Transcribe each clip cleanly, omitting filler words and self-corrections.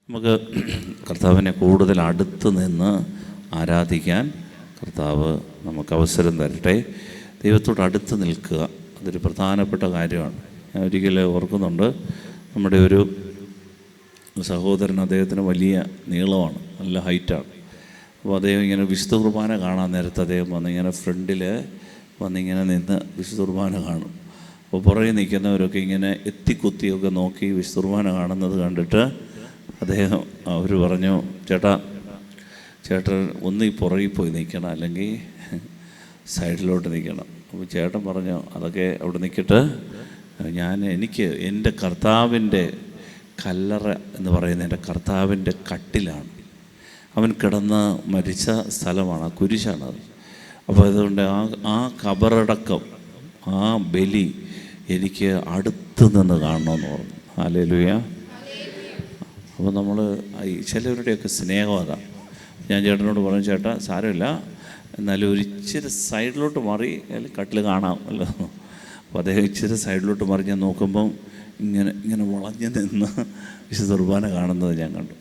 നമുക്ക് കർത്താവിനെ കൂടുതൽ അടുത്ത് നിന്ന് ആരാധിക്കാൻ കർത്താവ് നമുക്ക് അവസരം തരട്ടെ. ദൈവത്തോട് അടുത്ത് നിൽക്കുക, അതൊരു പ്രധാനപ്പെട്ട കാര്യമാണ്. ഞാൻ ഒരിക്കലും ഓർക്കുന്നുണ്ട്, നമ്മുടെ ഒരു സഹോദരൻ, അദ്ദേഹത്തിന് വലിയ നീളമാണ്, നല്ല ഹൈറ്റാണ്. അപ്പോൾ അദ്ദേഹം ഇങ്ങനെ വിശുദ്ധ കുർബാന കാണാൻ നേരത്ത് അദ്ദേഹം വന്നിങ്ങനെ ഫ്രണ്ടിൽ വന്നിങ്ങനെ നിന്ന് വിശുദ്ധ കുർബാന കാണും. അപ്പോൾ പുറകെ നിൽക്കുന്നവരൊക്കെ ഇങ്ങനെ എത്തിക്കുത്തിയൊക്കെ നോക്കി വിശുദ്ധ കുർബാന കാണുന്നത് കണ്ടിട്ട് അവർ പറഞ്ഞു, ചേട്ടൻ ഒന്ന് ഈ പുറകിൽ പോയി നിൽക്കണം, അല്ലെങ്കിൽ സൈഡിലോട്ട് നിൽക്കണം. അപ്പോൾ ചേട്ടൻ പറഞ്ഞു, അതൊക്കെ അവിടെ നിൽക്കട്ടെ, എനിക്ക് എൻ്റെ കർത്താവിൻ്റെ കല്ലറ എന്ന് പറയുന്നത് എൻ്റെ കർത്താവിൻ്റെ കട്ടിലാണ്, അവൻ കിടന്ന് മരിച്ച സ്ഥലമാണ്, ആ കുരിശാണത്. അപ്പോൾ അതുകൊണ്ട് ആ കബറടക്കം, ആ ബലി എനിക്ക് അടുത്ത് നിന്ന് കാണണമെന്ന് പറഞ്ഞു. ഹല്ലേലൂയ. അപ്പോൾ നമ്മൾ ചിലവരുടെയൊക്കെ സ്നേഹം അതാണ്. ഞാൻ ചേട്ടനോട് പറഞ്ഞു, ചേട്ടാ സാരമില്ല, എന്നാലും ഒരു ഇച്ചിരി സൈഡിലോട്ട് മാറി കട്ടിൽ കാണാം അല്ലോ. അപ്പോൾ അദ്ദേഹം ഇച്ചിരി സൈഡിലോട്ട് മാറി ഞാൻ നോക്കുമ്പം ഇങ്ങനെ വളഞ്ഞു നിന്ന് വിശുദ്ധ കുർബാന കാണുന്നത് ഞാൻ കണ്ടു.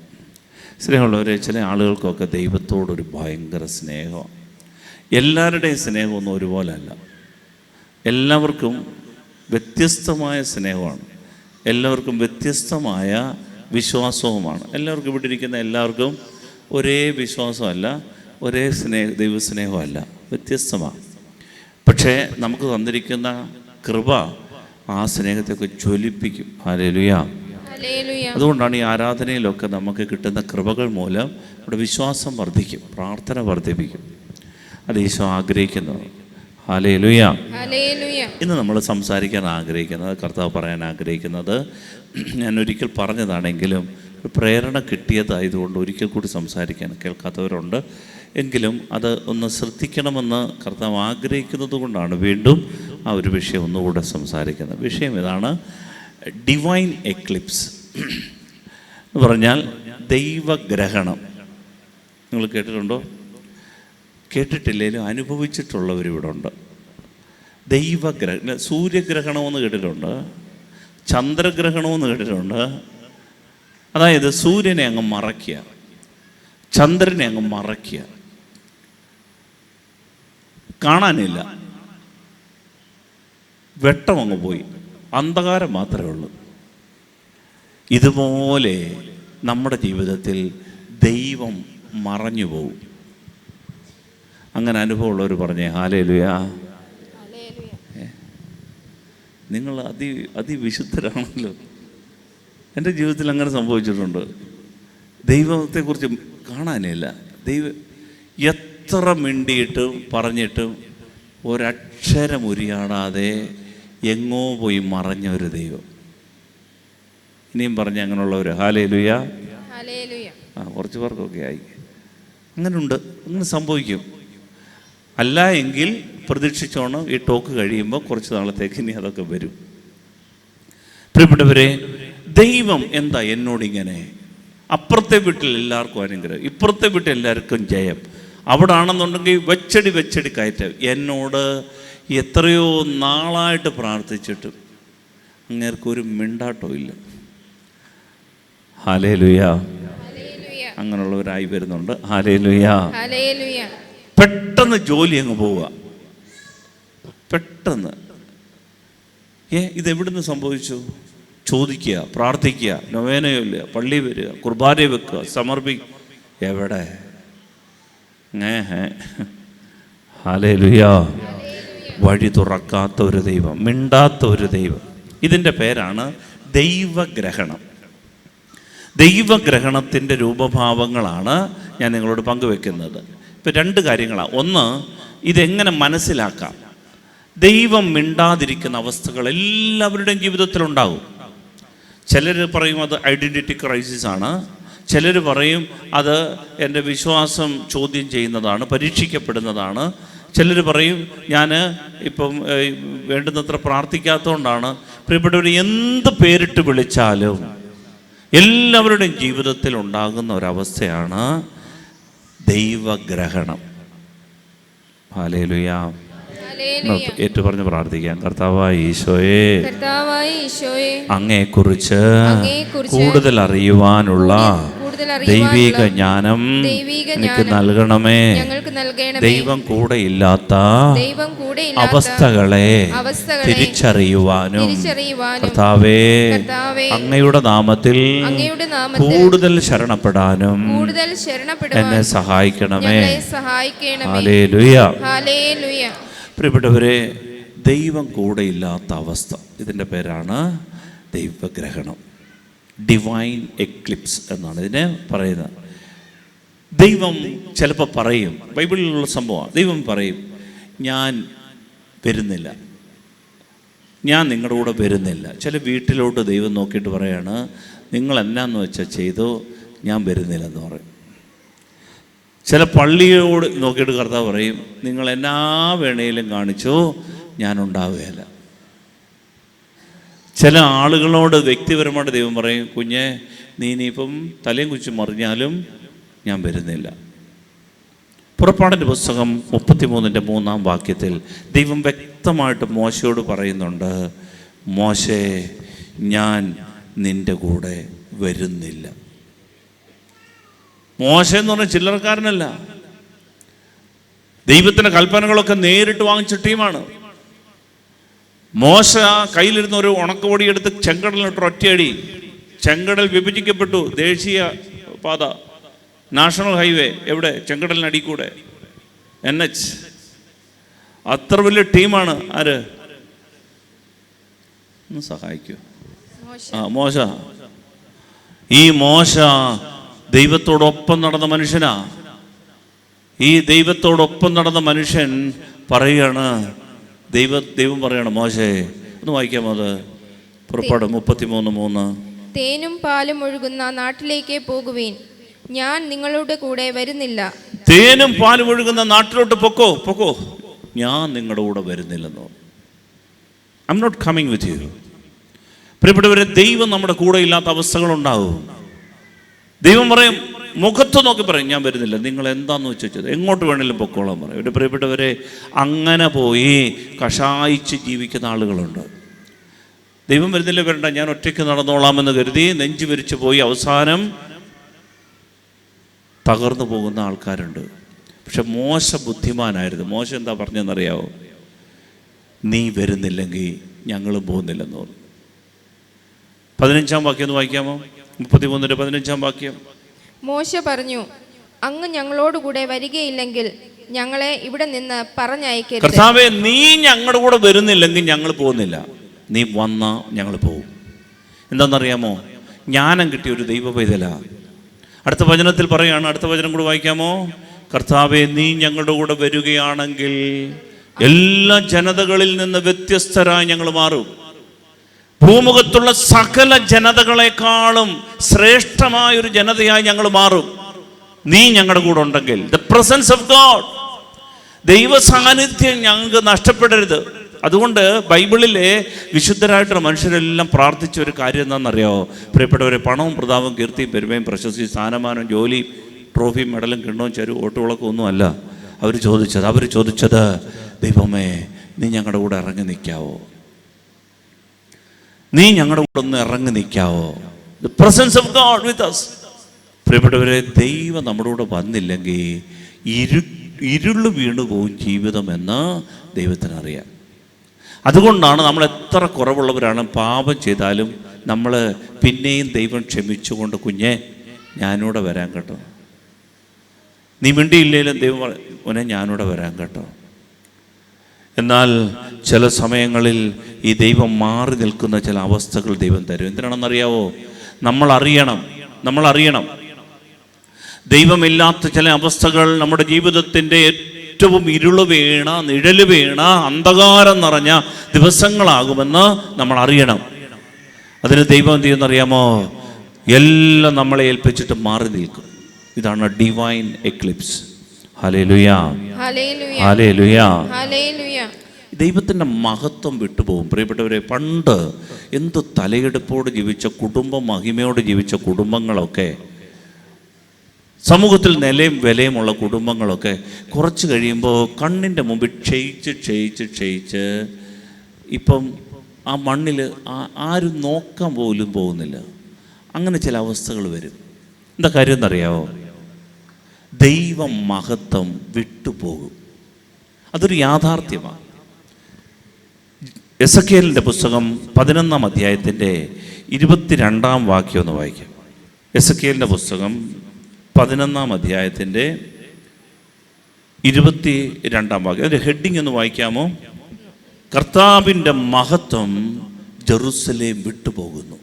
സ്നേഹമുള്ളവരെ, ചില ആളുകൾക്കൊക്കെ ദൈവത്തോടൊരു ഭയങ്കര സ്നേഹമാണ്. എല്ലാവരുടെയും സ്നേഹമൊന്നും ഒരുപോലെ അല്ല. എല്ലാവർക്കും വ്യത്യസ്തമായ സ്നേഹമാണ്, എല്ലാവർക്കും വ്യത്യസ്തമായ വിശ്വാസവുമാണ്. എല്ലാവർക്കും ഇവിടെ ഇരിക്കുന്ന എല്ലാവർക്കും ഒരേ വിശ്വാസമല്ല, ഒരേ ദൈവസ്നേഹമല്ല, വ്യത്യസ്തമാണ്. പക്ഷേ നമുക്ക് തന്നിരിക്കുന്ന കൃപ ആ സ്നേഹത്തെയൊക്കെ ജ്വലിപ്പിക്കും. ഹല്ലേലൂയ. അതുകൊണ്ടാണ് ഈ ആരാധനയിലൊക്കെ നമുക്ക് കിട്ടുന്ന കൃപകൾ മൂലം നമ്മുടെ വിശ്വാസം വർദ്ധിക്കും, പ്രാർത്ഥന വർദ്ധിപ്പിക്കും. അത് ഈശോ ആഗ്രഹിക്കുന്നത്. ഹല്ലേലൂയ. ഇന്ന് നമ്മൾ സംസാരിക്കാൻ ആഗ്രഹിക്കുന്നത്, കർത്താവ് പറയാൻ ആഗ്രഹിക്കുന്നത്, ഞാൻ ഒരിക്കൽ പറഞ്ഞതാണെങ്കിലും പ്രേരണ കിട്ടിയതായതുകൊണ്ട് ഒരിക്കൽ കൂടി സംസാരിക്കാൻ കേൾക്കാത്തവരുണ്ട്. എങ്കിലും അത് ഒന്ന് ശ്രദ്ധിക്കണമെന്ന് കർത്താവ് ആഗ്രഹിക്കുന്നത് കൊണ്ടാണ് വീണ്ടും ആ ഒരു വിഷയം ഒന്നുകൂടെ സംസാരിക്കുന്നത്. വിഷയം ഇതാണ്: ഡിവൈൻ എക്ലിപ്സ് എന്ന് പറഞ്ഞാൽ ദൈവഗ്രഹണം. നിങ്ങൾ കേട്ടിട്ടുണ്ടോ? കേട്ടിട്ടില്ലെങ്കിലും അനുഭവിച്ചിട്ടുള്ളവരിവിടെ ഉണ്ട്. ദൈവഗ്രഹണം, സൂര്യഗ്രഹണമെന്ന് കേട്ടിട്ടുണ്ട്, ചന്ദ്രഗ്രഹണമെന്ന് കേട്ടിട്ടുണ്ട്. അതായത് സൂര്യനെ അങ്ങ് മറയ്ക്കുക, ചന്ദ്രനെ അങ്ങ് മറയ്ക്കുക, കാണാനില്ല, വെട്ടം അങ്ങ് പോയി, അന്ധകാരം മാത്രമേ ഉള്ളൂ. ഇതുപോലെ നമ്മുടെ ജീവിതത്തിൽ ദൈവം മറഞ്ഞു പോകും. അങ്ങനെ അനുഭവമുള്ളവർ പറഞ്ഞേ ഹല്ലേലൂയ. നിങ്ങൾ അതിവിശുദ്ധരാണല്ലോ. എൻ്റെ ജീവിതത്തിൽ അങ്ങനെ സംഭവിച്ചിട്ടുണ്ട്. ദൈവത്തെക്കുറിച്ച് കാണാനില്ല. എത്ര മിണ്ടിയിട്ടും പറഞ്ഞിട്ടും ഒരക്ഷരം ഉരിയാടാതെ എങ്ങോ പോയി മറഞ്ഞ ഒരു ദൈവം. ഇനിയും പറഞ്ഞ അങ്ങനെയുള്ളവർ ഹല്ലേലൂയ. കുറച്ച് പേർക്കൊക്കെ ആയി. അങ്ങനെയുണ്ട്, അങ്ങനെ സംഭവിക്കും. അല്ല എങ്കിൽ പ്രതീക്ഷിച്ചോണം, ഈ ടോക്ക് കഴിയുമ്പോൾ കുറച്ച് നാളത്തേക്ക് ഇനി അതൊക്കെ വരും. പ്രിയപ്പെട്ടവരെ, ദൈവം എന്താ എന്നോടിങ്ങനെ? അപ്പുറത്തെ വീട്ടിൽ എല്ലാവർക്കും അനുഗ്രഹം, ഇപ്പുറത്തെ വീട്ടിൽ എല്ലാവർക്കും ജയം, അവിടെ ആണെന്നുണ്ടെങ്കിൽ വെച്ചടി കയറ്റം. എന്നോട് എത്രയോ നാളായിട്ട് പ്രാർത്ഥിച്ചിട്ടും അങ്ങേർക്കൊരു മിണ്ടാട്ടവും ഇല്ല. ഹല്ലേലൂയ. അങ്ങനെയുള്ളവരായി വരുന്നുണ്ട്. ഹല്ലേലൂയ. പെട്ടെന്ന് ജോലി അങ്ങ് പോവുക, പെട്ടെന്ന്. ഇതെവിടുന്ന് സംഭവിച്ചു? ചോദിക്കുക, പ്രാർത്ഥിക്കുക, നൊവേനയില്ല, പള്ളി വരിക, കുർബാന വെക്കുക, സമർപ്പിക്കുക. എവിടെ? ഹല്ലേലൂയ. വഴി തുറക്കാത്ത ഒരു ദൈവം, മിണ്ടാത്ത ഒരു ദൈവം. ഇതിൻ്റെ പേരാണ് ദൈവഗ്രഹണം. ദൈവഗ്രഹണത്തിൻ്റെ രൂപഭാവങ്ങളാണ് ഞാൻ നിങ്ങളോട് പങ്കുവെക്കുന്നത്. ഇപ്പം രണ്ട് കാര്യങ്ങളാണ്. ഒന്ന്, ഇതെങ്ങനെ മനസ്സിലാക്കാം? ദൈവം മിണ്ടാതിരിക്കുന്ന അവസ്ഥകൾ എല്ലാവരുടെയും ജീവിതത്തിലുണ്ടാകും. ചിലർ പറയും അത് ഐഡൻറ്റിറ്റി ക്രൈസിസ് ആണ്, ചിലർ പറയും അത് എൻ്റെ വിശ്വാസം ചോദ്യം ചെയ്യുന്നതാണ്, പരീക്ഷിക്കപ്പെടുന്നതാണ്. ചിലർ പറയും ഞാൻ ഇപ്പം വേണ്ടുന്നത്ര പ്രാർത്ഥിക്കാത്തതുകൊണ്ടാണ്. പ്രിയപ്പെട്ടവർ, എന്ത് പേരിട്ട് വിളിച്ചാലും എല്ലാവരുടെയും ജീവിതത്തിൽ ഉണ്ടാകുന്ന ഒരവസ്ഥയാണ് ദൈവഗ്രഹണം. ഹല്ലേലൂയ. ഏറ്റുപറഞ്ഞ് പ്രാർത്ഥിക്കാം. കർത്താവായ ഈശോയെ, അങ്ങയെക്കുറിച്ച് കൂടുതൽ അറിയുവാനുള്ള ദൈവിക ജ്ഞാനം എനിക്ക് നൽകണമേ. ദൈവം കൂടെ ഇല്ലാത്ത അവസ്ഥകളെ തിരിച്ചറിയുവാനും കർത്താവേ, അങ്ങയുടെ നാമത്തിൽ കൂടുതൽ ശരണപ്പെടാനും എന്നെ സഹായിക്കണമേ. ഹല്ലേലൂയ. പ്രിയപ്പെട്ടവരെ, ദൈവം കൂടെ ഇല്ലാത്ത അവസ്ഥ, ഇതിൻ്റെ പേരാണ് ദൈവഗ്രഹണം. ഡിവൈൻ എക്ലിപ്സ് എന്നാണ് ഇതിനെ പറയുന്നത്. ദൈവം ചിലപ്പോൾ പറയും, ബൈബിളിലുള്ള സംഭവമാണ്, ദൈവം പറയും, ഞാൻ വരുന്നില്ല, ഞാൻ നിങ്ങളുടെ കൂടെ വരുന്നില്ല. ചില വീട്ടിലോട്ട് ദൈവം നോക്കിയിട്ട് പറയാണ്, നിങ്ങൾ എന്നാന്ന് വെച്ചാൽ ചെയ്തോ, ഞാൻ വരുന്നില്ലെന്ന് പറയും. ചില പള്ളിയോട് നോക്കിയിട്ട് കർത്താവ് പറയും, നിങ്ങൾ എന്നാ വേണേലും കാണിച്ചോ, ഞാനുണ്ടാവുകയില്ല. ചില ആളുകളോട് വ്യക്തിപരമായിട്ട് ദൈവം പറയും, കുഞ്ഞെ നീ ഇനിയിപ്പം തലയും കുറിച്ച് മറിഞ്ഞാലും ഞാൻ വരുന്നില്ല. പുറപ്പാടിൻ്റെ പുസ്തകം 33:3 ദൈവം വ്യക്തമായിട്ട് മോശയോട് പറയുന്നുണ്ട്, മോശേ, ഞാൻ നിൻ്റെ കൂടെ വരുന്നില്ല. മോശ എന്ന് പറഞ്ഞാൽ ചില്ലറക്കാരനല്ല. ദൈവത്തിൻ്റെ കൽപ്പനകളൊക്കെ നേരിട്ട് വാങ്ങിച്ച ടീമാണ്. മോശ കയ്യിലിരുന്ന ഒരു ഉണക്കവടി എടുത്ത് ചെങ്കടലിനിട്ട് ഒറ്റയടി, ചെങ്കടൽ വിഭജിക്കപ്പെട്ടു. ദേശീയ പാത, നാഷണൽ ഹൈവേ എവിടെ? ചെങ്കടലിനടി കൂടെ, NH. അത്ര വലിയ ടീമാണ്. ആര്? ഒന്ന് സഹായിക്കൂ. മോശ. ഈ മോശ ദൈവത്തോടൊപ്പം നടന്ന മനുഷ്യനാ. ഈ ദൈവത്തോടൊപ്പം നടന്ന മനുഷ്യൻ പറയാണ്, ദൈവം പറയാണ്, മോശേ, ഒന്ന് വായിക്കാമോ അത്? പുറപ്പാട് 33:3. തേനും പാലും ഒഴുകുന്ന നാട്ടിലേക്ക് പോകുവീൻ, ഞാൻ നിങ്ങളുടെ കൂടെ വരുന്നില്ല. തേനും പാലും ഒഴുകുന്ന നാട്ടിലോട്ട് പൊക്കോ, ഞാൻ നിങ്ങളുടെ കൂടെ വരുന്നില്ലെന്നോ. I'm not coming with you. പ്രിയപ്പെട്ടവരെ, ദൈവം നമ്മുടെ കൂടെ ഇല്ലാത്ത അവസ്ഥകളുണ്ടാവും. ദൈവം പറയും, മുഖത്ത് നോക്കി പറയും, ഞാൻ വരുന്നില്ല, നിങ്ങൾ എന്താന്ന് വെച്ചത് എങ്ങോട്ട് വേണമെങ്കിലും പൊക്കോളാൻ പറയും. ഇവിടെ പ്രിയപ്പെട്ടവരെ, അങ്ങനെ പോയി കഷായിച്ച് ജീവിക്കുന്ന ആളുകളുണ്ട്. ദൈവം വരുന്നില്ല, വരണ്ട, ഞാൻ ഒറ്റയ്ക്ക് നടന്നോളാമെന്ന് കരുതി നെഞ്ചു വിരിച്ചു പോയി അവസാനം തകർന്നു പോകുന്ന ആൾക്കാരുണ്ട്. പക്ഷെ മോശ ബുദ്ധിമാനായിരുന്നു. മോശ എന്താ പറഞ്ഞെന്നറിയാവോ? നീ വരുന്നില്ലെങ്കിൽ ഞങ്ങളും പോകുന്നില്ലെന്ന് പറഞ്ഞു. 15 വാക്യം ഒന്ന് വായിക്കാമോ? 33:15. മോശ പറഞ്ഞു, അങ്ങ് ഞങ്ങളോടുകൂടെ വരികയില്ലെങ്കിൽ ഞങ്ങളെ ഇവിടെ നിന്ന് പറഞ്ഞയക്കരുത്. കർത്താവേ, നീ ഞങ്ങളുടെ കൂടെ വരുന്നില്ലെങ്കിൽ ഞങ്ങൾ പോകുന്നില്ല, നീ വന്നാ ഞങ്ങൾ പോകും. എന്താണെന്നറിയാമോ? ജ്ഞാനം കിട്ടിയ ഒരു ദൈവ പൈതല. അടുത്ത വചനത്തിൽ പറയാണ്, അടുത്ത വചനം കൂടെ വായിക്കാമോ? കർത്താവേ, നീ ഞങ്ങളുടെ കൂടെ വരികയാണെങ്കിൽ എല്ലാ ജനതകളിൽ നിന്ന് വ്യത്യസ്തരായി ഞങ്ങൾ മാറും. ഭൂമുഖത്തുള്ള സകല ജനതകളെക്കാളും ശ്രേഷ്ഠമായൊരു ജനതയായി ഞങ്ങൾ മാറും, നീ ഞങ്ങളുടെ കൂടെ ഉണ്ടെങ്കിൽ. ദ പ്രസൻസ് ഓഫ് ഗോഡ്, ദൈവ സാന്നിധ്യം ഞങ്ങൾക്ക് നഷ്ടപ്പെടരുത്. അതുകൊണ്ട് ബൈബിളിലെ വിശുദ്ധരായിട്ടുള്ള മനുഷ്യരെല്ലാം പ്രാർത്ഥിച്ച ഒരു കാര്യം എന്താണെന്നറിയാമോ? പ്രിയപ്പെട്ടവരെ, പണവും പ്രതാപവും കീർത്തിയും പെരുമയും പ്രശസ്തി സ്ഥാനമാനവും ജോലിയും ട്രോഫിയും മെഡലും കിണ്ണവും ചരു ഓട്ടുവിളക്കും ഒന്നുമല്ല അവർ ചോദിച്ചത്, ദൈവമേ, നീ ഞങ്ങളുടെ കൂടെ ഇറങ്ങി നിൽക്കാവോ? നീ ഞങ്ങളുടെ കൂടെ ഒന്ന് ഇറങ്ങി നിൽക്കാവോ? The presence of God with us. പ്രിയപ്പെട്ടവരെ, ദൈവം നമ്മുടെ കൂടെ വന്നില്ലെങ്കിൽ ഇരുള് വീണു പോകും ജീവിതം എന്ന് ദൈവത്തിനറിയാം. അതുകൊണ്ടാണ് നമ്മൾ എത്ര കുറവുള്ളവരാണ്, പാപം ചെയ്താലും നമ്മൾ പിന്നെയും ദൈവം ക്ഷമിച്ചുകൊണ്ട്, കുഞ്ഞെ ഞാനിവിടെ വരാൻ കേട്ടോ, നീ മിണ്ടിയില്ലേലും ദൈവം മോനെ ഞാനിവിടെ വരാൻ കേട്ടോ. എന്നാൽ ചില സമയങ്ങളിൽ ഈ ദൈവം മാറി നിൽക്കുന്ന ചില അവസ്ഥകൾ ദൈവം തരും. എന്തിനാണെന്നറിയാവോ? നമ്മൾ അറിയണം ദൈവമില്ലാത്ത ചില അവസ്ഥകൾ നമ്മുടെ ജീവിതത്തിൻ്റെ ഏറ്റവും ഇരുള് വീണ, നിഴല് വീണ, അന്ധകാരം നിറഞ്ഞ ദിവസങ്ങളാകുമെന്ന് നമ്മൾ അറിയണം. അതിന് ദൈവം എന്ത് ചെയ്യുമെന്നറിയാമോ? എല്ലാം നമ്മളെ ഏൽപ്പിച്ചിട്ട് മാറി നിൽക്കും. ഇതാണ് ഡിവൈൻ എക്ലിപ്സ്. Hallelujah, hallelujah. ദൈവത്തിൻ്റെ മഹത്വം വിട്ടുപോകും. പ്രിയപ്പെട്ടവരെ, പണ്ട് എന്ത് തലയെടുപ്പോട് ജീവിച്ച കുടുംബ മഹിമയോട് ജീവിച്ച കുടുംബങ്ങളൊക്കെ സമൂഹത്തിൽ നിലയും വിലയുമുള്ള കുടുംബങ്ങളൊക്കെ കുറച്ച് കഴിയുമ്പോൾ കണ്ണിൻ്റെ മുമ്പിൽ ക്ഷയിച്ച് ഇപ്പം ആ മണ്ണിൽ ആരും നോക്കാൻ പോലും പോകുന്നില്ല. അങ്ങനെ ചില അവസ്ഥകൾ വരും. എന്താ കാര്യം എന്നറിയാമോ? ദൈവം മഹത്വം വിട്ടുപോകും. അതൊരു യാഥാർത്ഥ്യമാണ്. എസെക്കിയേലിൻ്റെ പുസ്തകം 11-ാം അധ്യായത്തിൻ്റെ 22-ാം വാക്യം ഒന്ന് വായിക്കാം. എസെക്കിയേലിൻ്റെ പുസ്തകം 11-ാം അധ്യായത്തിൻ്റെ 22-ാം വാക്യം. അതിൻ്റെ ഹെഡിങ് ഒന്ന് വായിക്കാമോ? കർത്താവിൻ്റെ മഹത്വം ജെറുസലേം വിട്ടുപോകുന്നു.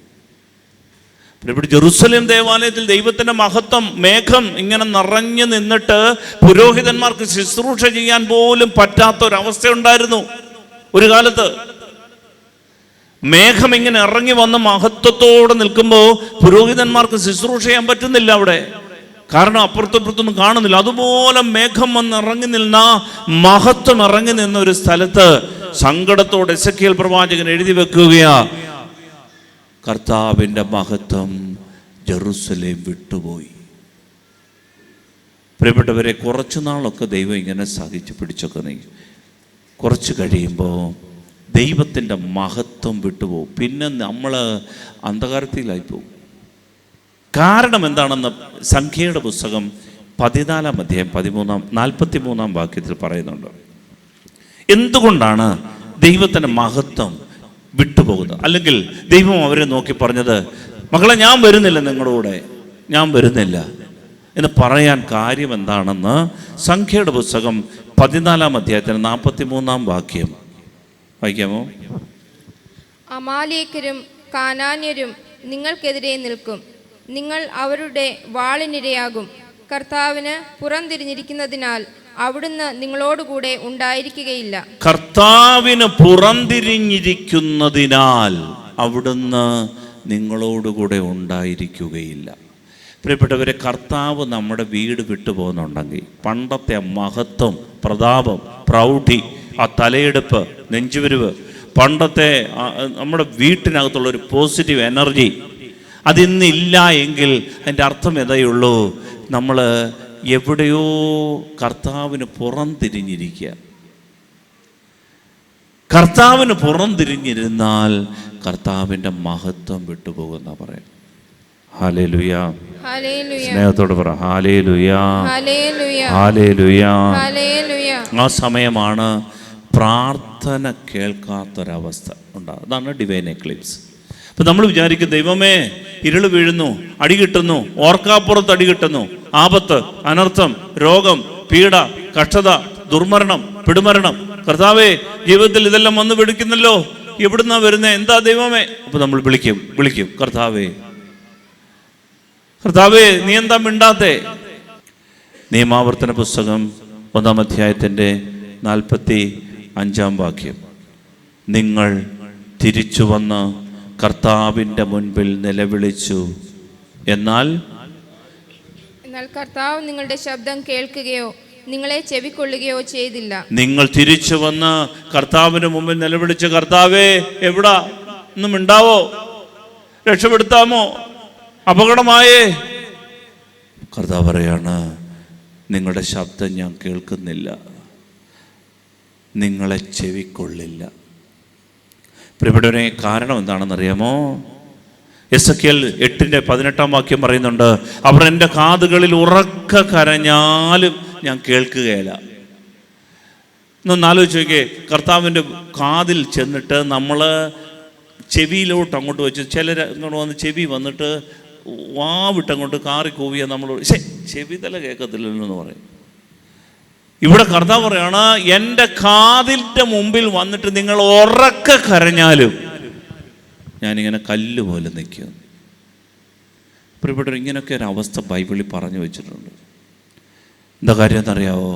ഇവിടെ ജെറുസലേം ദേവാലയത്തിൽ ദൈവത്തിൻ്റെ മഹത്വം മേഘം ഇങ്ങനെ നിറഞ്ഞു നിന്നിട്ട് പുരോഹിതന്മാർക്ക് ശുശ്രൂഷ ചെയ്യാൻ പോലും പറ്റാത്തൊരവസ്ഥയുണ്ടായിരുന്നു ഒരു കാലത്ത്. മേഘം ഇങ്ങനെ ഇറങ്ങി വന്ന് മഹത്വത്തോടെ നിൽക്കുമ്പോൾ പുരോഹിതന്മാർക്ക് ശുശ്രൂഷ ചെയ്യാൻ പറ്റുന്നില്ല അവിടെ. കാരണം അപ്പുറത്തൊന്നും കാണുന്നില്ല. അതുപോലെ മേഘം വന്ന് ഇറങ്ങി നിന്ന, മഹത്വം ഇറങ്ങി നിന്ന ഒരു സ്ഥലത്ത് സങ്കടത്തോടെ എസെക്കിയേൽ പ്രവാചകൻ എഴുതി വെക്കുകയാ, കർത്താവിൻ്റെ മഹത്വം ജെറുസലേം വിട്ടുപോയി. പ്രിയപ്പെട്ടവരെ, കുറച്ചു നാളൊക്കെ ദൈവം ഇങ്ങനെ സഹിച്ചു പിടിച്ചൊക്കെ നീങ്ങി. കുറച്ച് കഴിയുമ്പോൾ ദൈവത്തിൻ്റെ മഹത്വം വിട്ടുപോകും. പിന്നെ നമ്മൾ അന്ധകാരത്തിലായിപ്പോവും. കാരണം എന്താണെന്ന് സംഖ്യയുടെ പുസ്തകം 14-ാം അധ്യായം 43-ാം വാക്യത്തിൽ പറയുന്നുണ്ട്. എന്തുകൊണ്ടാണ് ദൈവത്തിൻ്റെ മഹത്വം വിട്ടുപോകുന്നത്? അല്ലെങ്കിൽ ദൈവം അവരെ നോക്കി പറഞ്ഞത്, മക്കളെ ഞാൻ വരുന്നില്ല, നിങ്ങളുടെ കൂടെ ഞാൻ വരുന്നില്ല എന്ന് പറയാൻ കാര്യം എന്താണെന്ന് സംഖ്യയുടെ പുസ്തകം 14-ാം അധ്യായത്തിന് 43-ാം വാക്യം വായിക്കാമോ? അമാലേക്കരും കാനാന്യരും നിങ്ങൾക്കെതിരെ നിൽക്കും, നിങ്ങൾ അവരുടെ വാളിനിരയാകും. കർത്താവിന് പുറംതിരിഞ്ഞിരിക്കുന്നതിനാൽ അവിടുന്ന് നിങ്ങളോടുകൂടെ ഉണ്ടായിരിക്കുകയില്ല. കർത്താവിന് പുറംതിരിഞ്ഞിരിക്കുന്നതിനാൽ അവിടുന്ന് നിങ്ങളോടുകൂടെ ഉണ്ടായിരിക്കുകയില്ല. പ്രിയപ്പെട്ടവരെ, കർത്താവ് നമ്മുടെ വീട് വിട്ടു പോകുന്നുണ്ടെങ്കിൽ പണ്ടത്തെ മഹത്വം, പ്രതാപം, പ്രൗഢി, ആ തലയെടുപ്പ്, നെഞ്ചുവിരിവ്, പണ്ടത്തെ നമ്മുടെ വീട്ടിനകത്തുള്ളൊരു പോസിറ്റീവ് എനർജി അതിന്നില്ല എങ്കിൽ അതിൻ്റെ അർത്ഥം എതയുള്ളൂ, നമ്മൾ എവിടെയോ കർത്താവിന് പുറംതിരിഞ്ഞിരിക്കുക. കർത്താവിന് പുറംതിരിഞ്ഞിരുന്നാൽ കർത്താവിൻ്റെ മഹത്വം വിട്ടുപോകുന്ന പറയാം. ഹല്ലേലൂയ. സ്നേഹത്തോട് പറ ഹല്ലേലൂയ, ഹല്ലേലൂയ. ആ സമയമാണ് പ്രാർത്ഥന കേൾക്കാത്തൊരവസ്ഥ ഉണ്ടാകും. അതാണ് ഡിവൈൻ എക്ലിപ്സ്. അപ്പം നമ്മൾ വിചാരിക്കും, ദൈവമേ ഇരുൾ വീഴുന്നു, അടി കിട്ടുന്നു, ഓർക്കാപ്പുറത്ത് അടി കിട്ടുന്നു, ആപത്ത്, അനർത്ഥം, രോഗം, പീഡ, കഷ്ടത, ദുർമരണം, പിടുമരണം, കർത്താവേ ജീവിതത്തിൽ ഇതെല്ലാം വന്ന് പിടിക്കുന്നല്ലോ, എവിടുന്നാ വരുന്നേ, എന്താ ദൈവമേ? അപ്പം നമ്മൾ വിളിക്കും കർത്താവേ, കർത്താവേ നീ എന്താ മിണ്ടാത്തേ? നിയമാവർത്തന പുസ്തകം 1-ാം അധ്യായത്തിൻ്റെ 45-ാം വാക്യം. നിങ്ങൾ തിരിച്ചു വന്ന് കർത്താവിൻ്റെ മുൻപിൽ നിലവിളിച്ചു, എന്നാൽ കർത്താവ് നിങ്ങളുടെ ശബ്ദം കേൾക്കുകയോ നിങ്ങളെ ചെവിക്കൊള്ളുകയോ ചെയ്തില്ല. നിങ്ങൾ തിരിച്ചു വന്ന് കർത്താവിന് മുമ്പിൽ നിലവിളിച്ച്, കർത്താവേ എവിടാ, ഒന്നും ഉണ്ടാവോ, രക്ഷപ്പെടുത്താമോ, അപകടമായേ? കർത്താവ് പറയാണ്, നിങ്ങളുടെ ശബ്ദം ഞാൻ കേൾക്കുന്നില്ല, നിങ്ങളെ ചെവിക്കൊള്ളില്ല. പ്രിയപ്പെട്ടവരെ, കാരണം എന്താണെന്നറിയാമോ? എസെക്കിയേൽ 8-18 വാക്യം പറയുന്നുണ്ട്, അവർ എൻ്റെ കാതുകളിൽ ഉറക്ക കരഞ്ഞാലും ഞാൻ കേൾക്കുകയില്ല. എന്നൊന്ന് ആലോചിച്ച് നോക്കിയേ, കർത്താവിൻ്റെ കാതിൽ ചെന്നിട്ട് നമ്മൾ ചെവിയിലോട്ട് അങ്ങോട്ട് വെച്ച്, ചിലർ അങ്ങോട്ട് വന്ന് ചെവി വന്നിട്ട് വാവിട്ടങ്ങോട്ട് കാറി കൂവിയ നമ്മൾ ചെവി തല കേൾക്കത്തില്ലല്ലോ എന്ന് പറയും. ഇവിടെ കർത്താവ് പറയാണ്, എൻ്റെ കാതിൻ്റെ മുമ്പിൽ വന്നിട്ട് നിങ്ങൾ ഉറക്ക കരഞ്ഞാലും ഞാനിങ്ങനെ കല്ല് പോലെ നിൽക്കും. പ്രിയപ്പെട്ടവർ, ഇങ്ങനെയൊക്കെ ഒരു അവസ്ഥ ബൈബിളിൽ പറഞ്ഞു വെച്ചിട്ടുണ്ട്. എന്താ കാര്യം എന്നറിയാവോ?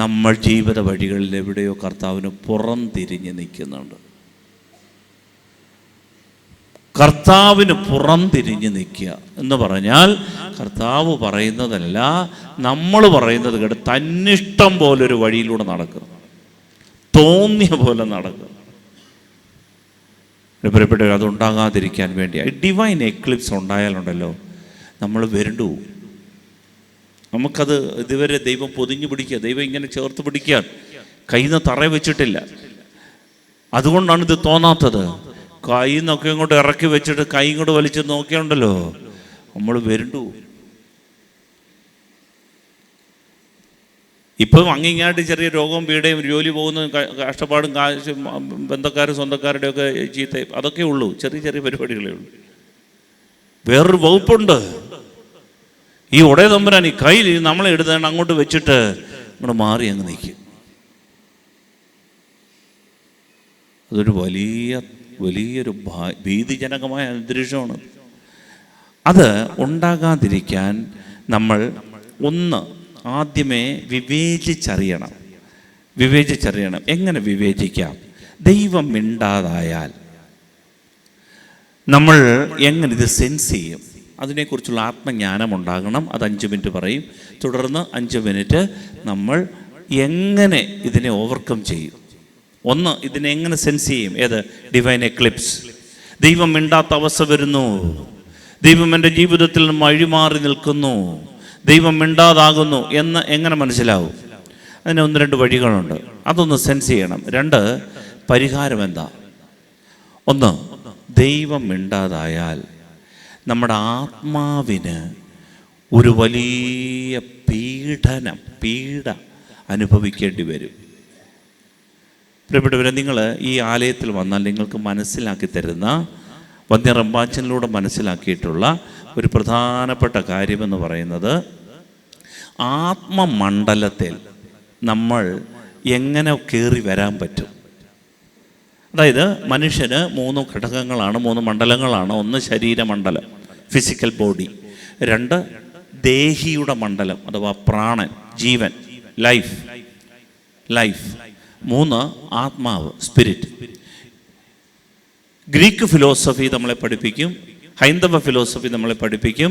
നമ്മൾ ജീവിത വഴികളിൽ എവിടെയോ കർത്താവിന് പുറം തിരിഞ്ഞ് നിൽക്കുന്നുണ്ട്. കർത്താവിന് പുറം തിരിഞ്ഞ് നിൽക്കുക എന്ന് പറഞ്ഞാൽ കർത്താവ് പറയുന്നതല്ല, നമ്മൾ പറയുന്നത് കേട്ട് തന്നിഷ്ടം പോലൊരു വഴിയിലൂടെ നടക്കും, തോന്നിയ പോലെ നടക്കും. പ്രിയപ്പെട്ടവർ, അതുണ്ടാകാതിരിക്കാൻ വേണ്ടി ഡിവൈൻ എക്ലിപ്സ് ഉണ്ടായാലുണ്ടല്ലോ നമ്മൾ വരണ്ടു. നമുക്കത് ഇതുവരെ ദൈവം പൊതിഞ്ഞു പിടിക്കുക, ദൈവം ഇങ്ങനെ ചേർത്ത് പിടിക്കാൻ കയ്യിൽ നിന്ന് തറ വെച്ചിട്ടില്ല. അതുകൊണ്ടാണ് ഇത് തോന്നാത്തത്. കയ്യിൽ നിന്നൊക്കെ ഇങ്ങോട്ട് ഇറക്കി വെച്ചിട്ട് കൈ ഇങ്ങോട്ട് വലിച്ച് നോക്കിയുണ്ടല്ലോ, നമ്മൾ വരുണ്ടു. ഇപ്പം അങ്ങിങ്ങായിട്ട് ചെറിയ രോഗവും പീഡയും ജോലി പോകുന്ന കഷ്ടപ്പാടും കാശും ബന്ധക്കാരും സ്വന്തക്കാരുടെയൊക്കെ ചീത്ത അതൊക്കെ ഉള്ളൂ. ചെറിയ ചെറിയ പരിപാടികളേ ഉള്ളൂ. വേറൊരു വകുപ്പുണ്ട്. ഈ ഉടയ തമ്പുരാൻ ഈ കയ്യിൽ നമ്മളെ എടുത്തേണ്ട അങ്ങോട്ട് വെച്ചിട്ട് ഇങ്ങോട്ട് മാറി അങ്ങ് നിൽക്കും. അതൊരു വലിയൊരു ഭീതിജനകമായ അന്തരീക്ഷമാണ്. അത് ഉണ്ടാകാതിരിക്കാൻ നമ്മൾ ആദ്യമേ വിവേചിച്ചറിയണം. എങ്ങനെ വിവേചിക്കാം? ദൈവം മിണ്ടാതായാൽ നമ്മൾ എങ്ങനെ ഇത് സെൻസ് ചെയ്യും? അതിനെക്കുറിച്ചുള്ള ആത്മജ്ഞാനം ഉണ്ടാകണം. അത് 5 മിനിറ്റ് പറയും. തുടർന്ന് 5 മിനിറ്റ് നമ്മൾ എങ്ങനെ ഇതിനെ ഓവർകം ചെയ്യും. ഇതിനെ എങ്ങനെ സെൻസ് ചെയ്യും? ഏത്? Divine Eclipse. ദൈവം മിണ്ടാത്ത അവസ്ഥ വരുന്നു, ദൈവം എൻ്റെ ജീവിതത്തിൽ നിന്ന് അഴിമാറി നിൽക്കുന്നു, ദൈവം മിണ്ടാതാകുന്നു എന്ന് എങ്ങനെ മനസ്സിലാവും? അതിന് 1-2 വഴികളുണ്ട്. അതൊന്ന് സെൻസ് ചെയ്യണം. 2, പരിഹാരം എന്താ? 1, ദൈവം മിണ്ടാതായാൽ നമ്മുടെ ആത്മാവിന് ഒരു വലിയ പീഡ അനുഭവിക്കേണ്ടി വരും. പ്രിയപ്പെട്ടവരെ, നിങ്ങൾ ഈ ആലയത്തിൽ വന്നാൽ നിങ്ങൾക്ക് മനസ്സിലാക്കി തരുന്ന വന്യ റമ്പാച്ചനിലൂടെ മനസ്സിലാക്കിയിട്ടുള്ള ഒരു പ്രധാനപ്പെട്ട കാര്യമെന്ന് പറയുന്നത്, ആത്മമണ്ഡലത്തിൽ നമ്മൾ എങ്ങനെ കയറി വരാൻ പറ്റും. അതായത് മനുഷ്യന് 3 ഘടകങ്ങളാണ്, 3 മണ്ഡലങ്ങളാണ്. 1 ശരീരമണ്ഡലം, ഫിസിക്കൽ ബോഡി. 2 ദേഹിയുടെ മണ്ഡലം അഥവാ പ്രാണൻ, ജീവൻ, ലൈഫ്. 3 ആത്മാവ്, സ്പിരിറ്റ്. ഗ്രീക്ക് ഫിലോസഫി നമ്മളെ പഠിപ്പിക്കും, ഹൈന്ദവ ഫിലോസഫി നമ്മളെ പഠിപ്പിക്കും,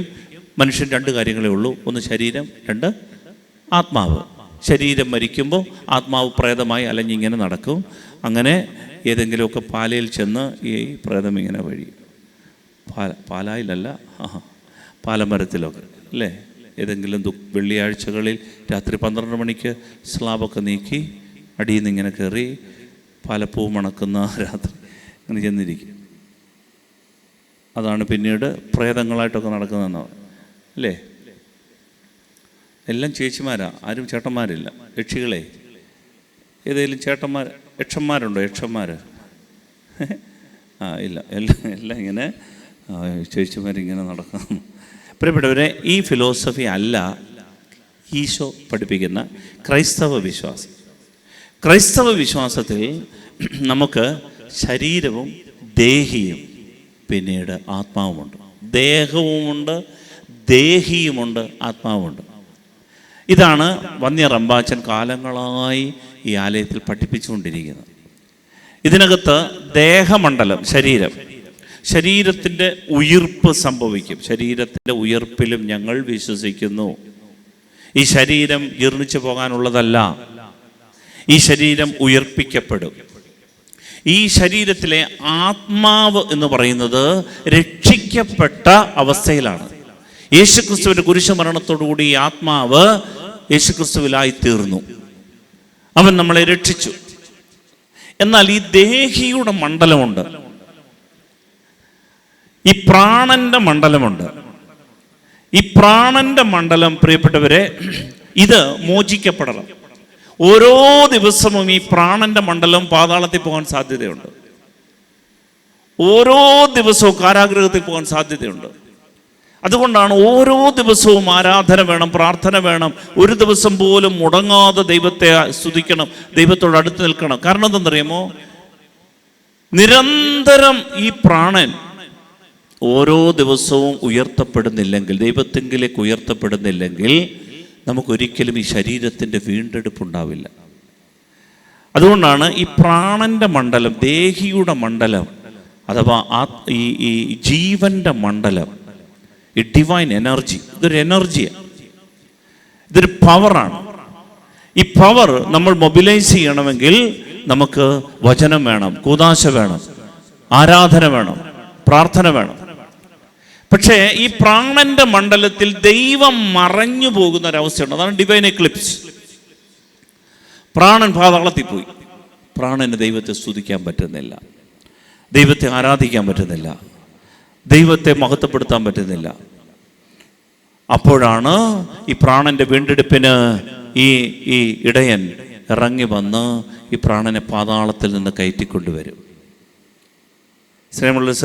മനുഷ്യൻ 2 കാര്യങ്ങളേ ഉള്ളൂ. 1 ശരീരം, 2 ആത്മാവ്. ശരീരം മരിക്കുമ്പോൾ ആത്മാവ് പ്രേതമായി അലഞ്ഞിങ്ങനെ നടക്കും. അങ്ങനെ ഏതെങ്കിലുമൊക്കെ പാലയിൽ ചെന്ന് ഈ പ്രേതം ഇങ്ങനെ വഴി പാലായിലല്ല, പാലമരത്തിലൊക്കെ അല്ലേ, ഏതെങ്കിലും വെള്ളിയാഴ്ചകളിൽ രാത്രി 12 മണിക്ക് സ്ലാബൊക്കെ നീക്കി അടിയിൽ നിന്ന് ഇങ്ങനെ കയറി പാലപ്പൂ മണക്കുന്ന രാത്രി ഇങ്ങനെ ചെന്നിരിക്കും. അതാണ് പിന്നീട് പ്രേതങ്ങളായിട്ടൊക്കെ നടക്കുന്നതെന്ന് അല്ലേ. എല്ലാം ചേച്ചിമാരാ, ആരും ചേട്ടന്മാരില്ല. യക്ഷികളെ ഏതെങ്കിലും യക്ഷന്മാരുണ്ടോ? യക്ഷന്മാർ ഇല്ല, എല്ലാം ഇങ്ങനെ ചേച്ചിമാരിങ്ങനെ നടക്കുന്നു. പ്രിയപ്പെട്ടവരെ, ഈ ഫിലോസഫി അല്ല ഈശോ പഠിപ്പിക്കുന്ന ക്രൈസ്തവ വിശ്വാസം. ക്രൈസ്തവ വിശ്വാസത്തിൽ നമുക്ക് ശരീരവും ദേഹിയും പിന്നീട് ആത്മാവുമുണ്ട്. ദേഹവുമുണ്ട്, ദേഹിയുമുണ്ട്, ആത്മാവുമുണ്ട്. ഇതാണ് വന്യ റമ്പാച്ചൻ കാലങ്ങളായി ഈ ആലയത്തിൽ പഠിപ്പിച്ചുകൊണ്ടിരിക്കുന്നത്. ഇതിനകത്ത് ദേഹമണ്ഡലം, ശരീരത്തിൻ്റെ ഉയിർപ്പ് സംഭവിക്കും. ശരീരത്തിൻ്റെ ഉയിർപ്പിലും ഞങ്ങൾ വിശ്വസിക്കുന്നു. ഈ ശരീരം ജീർണിച്ചു പോകാനുള്ളതല്ല, ഈ ശരീരം ഉയർപ്പിക്കപ്പെടും. ഈ ശരീരത്തിലെ ആത്മാവ് എന്ന് പറയുന്നത് രക്ഷിക്കപ്പെട്ട അവസ്ഥയിലാണ്. യേശുക്രിസ്തുവിൻ്റെ കുരിശുമരണത്തോടുകൂടി ഈ ആത്മാവ് യേശുക്രിസ്തുവിലായി തീർന്നു. അവൻ നമ്മളെ രക്ഷിച്ചു. എന്നാൽ ഈ ദേഹിയുടെ മണ്ഡലമുണ്ട്, ഈ പ്രാണന്റെ മണ്ഡലമുണ്ട്. ഈ പ്രാണന്റെ മണ്ഡലം, പ്രിയപ്പെട്ടവരെ, ഇത് മോചിക്കപ്പെടണം. ഓരോ ദിവസവും ഈ പ്രാണന്റെ മണ്ഡലം പാതാളത്തിൽ പോകാൻ സാധ്യതയുണ്ട്. ഓരോ ദിവസവും കാരാഗൃഹത്തിൽ പോകാൻ സാധ്യതയുണ്ട്. അതുകൊണ്ടാണ് ഓരോ ദിവസവും ആരാധന വേണം, പ്രാർത്ഥന വേണം. ഒരു ദിവസം പോലും മുടങ്ങാതെ ദൈവത്തെ സ്തുതിക്കണം, ദൈവത്തോട് അടുത്ത് നിൽക്കണം. കാരണം എന്തെന്നറിയാമോ? നിരന്തരം ഈ പ്രാണൻ ഓരോ ദിവസവും ഉയർത്തപ്പെടുന്നില്ലെങ്കിൽ, ദൈവത്തെങ്കിലേക്ക് ഉയർത്തപ്പെടുന്നില്ലെങ്കിൽ നമുക്കൊരിക്കലും ഈ ശരീരത്തിൻ്റെ വീണ്ടെടുപ്പുണ്ടാവില്ല. അതുകൊണ്ടാണ് ഈ പ്രാണന്റെ മണ്ഡലം, ദേഹിയുടെ മണ്ഡലം അഥവാ ഈ ജീവന്റെ മണ്ഡലം, ഈ ഡിവൈൻ എനർജി, ഇതൊരു എനർജിയാണ്, ഇതൊരു പവറാണ്. ഈ പവർ നമ്മൾ മൊബിലൈസ് ചെയ്യണമെങ്കിൽ നമുക്ക് വചനം വേണം, കൂദാശ വേണം, ആരാധന വേണം, പ്രാർത്ഥന വേണം. പക്ഷേ ഈ പ്രാണന്റെ മണ്ഡലത്തിൽ ദൈവം മറഞ്ഞു പോകുന്ന ഒരവസ്ഥയുണ്ട്. അതാണ് ഡിവൈൻ എക്ലിപ്സ്. പ്രാണൻ പാതാളത്തിൽ പോയി. പ്രാണന് ദൈവത്തെ സ്തുതിക്കാൻ പറ്റുന്നില്ല, ദൈവത്തെ ആരാധിക്കാൻ പറ്റുന്നില്ല, ദൈവത്തെ മഹത്വപ്പെടുത്താൻ പറ്റുന്നില്ല. അപ്പോഴാണ് ഈ പ്രാണന്റെ വീണ്ടെടുപ്പിന് ഈ ഇടയൻ ഇറങ്ങി വന്ന് ഈ പ്രാണനെ പാതാളത്തിൽ നിന്ന് കയറ്റിക്കൊണ്ടുവരും. സ്നേഹമുള്ളവർ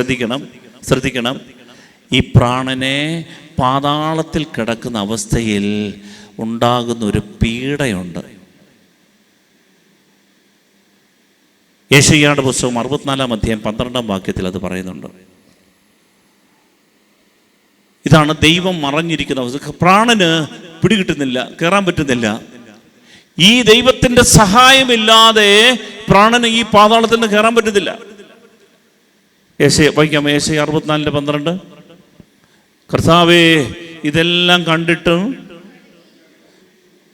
ശ്രദ്ധിക്കണം. ഈ പ്രാണനെ പാതാളത്തിൽ കിടക്കുന്ന അവസ്ഥയിൽ ഉണ്ടാകുന്ന ഒരു പീഡയുണ്ട്. യെശയ്യായുടെ പുസ്തകം 64-ാം അധ്യായം 12-ാം വാക്യത്തിൽ അത് പറയുന്നുണ്ട്. ഇതാണ് ദൈവം മറഞ്ഞിരിക്കുന്ന അവസ്ഥ. പ്രാണന് പിടികിട്ടുന്നില്ല, കയറാൻ പറ്റുന്നില്ല. ഈ ദൈവത്തിൻ്റെ സഹായമില്ലാതെ പ്രാണന് ഈ പാതാളത്തിൽ നിന്ന് കയറാൻ പറ്റുന്നില്ല. വായിക്കാം, യെശയ്യാ 64:12. കർത്താവേ, ഇതെല്ലാം കണ്ടിട്ടും